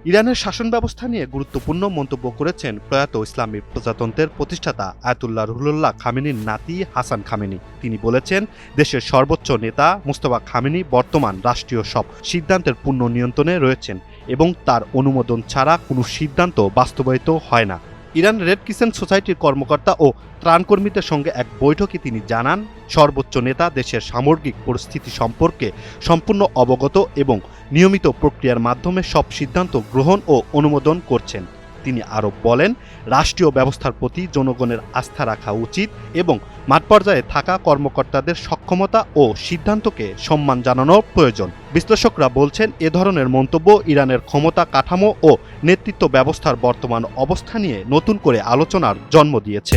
ইরানের শাসন ব্যবস্থা নিয়ে গুরুত্বপূর্ণ মন্তব্য করেছেন প্রয়াত ইসলামী প্রজাতন্ত্রের প্রতিষ্ঠাতা আয়াতুল্লাহ রুহুল্লাহ খামেনির নাতি হাসান খামেনি। তিনি বলেছেন, দেশের সর্বোচ্চ নেতা মুস্তফা খামেনি বর্তমান রাষ্ট্রীয় সব সিদ্ধান্তের পূর্ণ নিয়ন্ত্রণে রয়েছেন এবং তার অনুমোদন ছাড়া কোনো সিদ্ধান্ত বাস্তবায়িত হয় না। ইরান রেড ক্রিসেন্ট সোসাইটির কর্মকর্তা ও ত্রাণকর্মীদের সঙ্গে এক বৈঠকে তিনি জানান, সর্বোচ্চ নেতা দেশের সামগ্রিক পরিস্থিতি সম্পর্কে সম্পূর্ণ অবগত এবং নিয়মিত প্রক্রিয়ার মাধ্যমে সব সিদ্ধান্ত গ্রহণ ও অনুমোদন করছেন। তিনি আরও বলেন, রাষ্ট্রীয় ব্যবস্থার প্রতি জনগণের আস্থা রাখা উচিত এবং মাঠ পর্যায়ে থাকা কর্মকর্তাদের সক্ষমতা ও সিদ্ধান্তকে সম্মান জানানো প্রয়োজন। বিশ্লেষকরা বলছেন, এ ধরনের মন্তব্য ইরানের ক্ষমতা কাঠামো ও নেতৃত্ব ব্যবস্থার বর্তমান অবস্থা নিয়ে নতুন করে আলোচনার জন্ম দিয়েছে।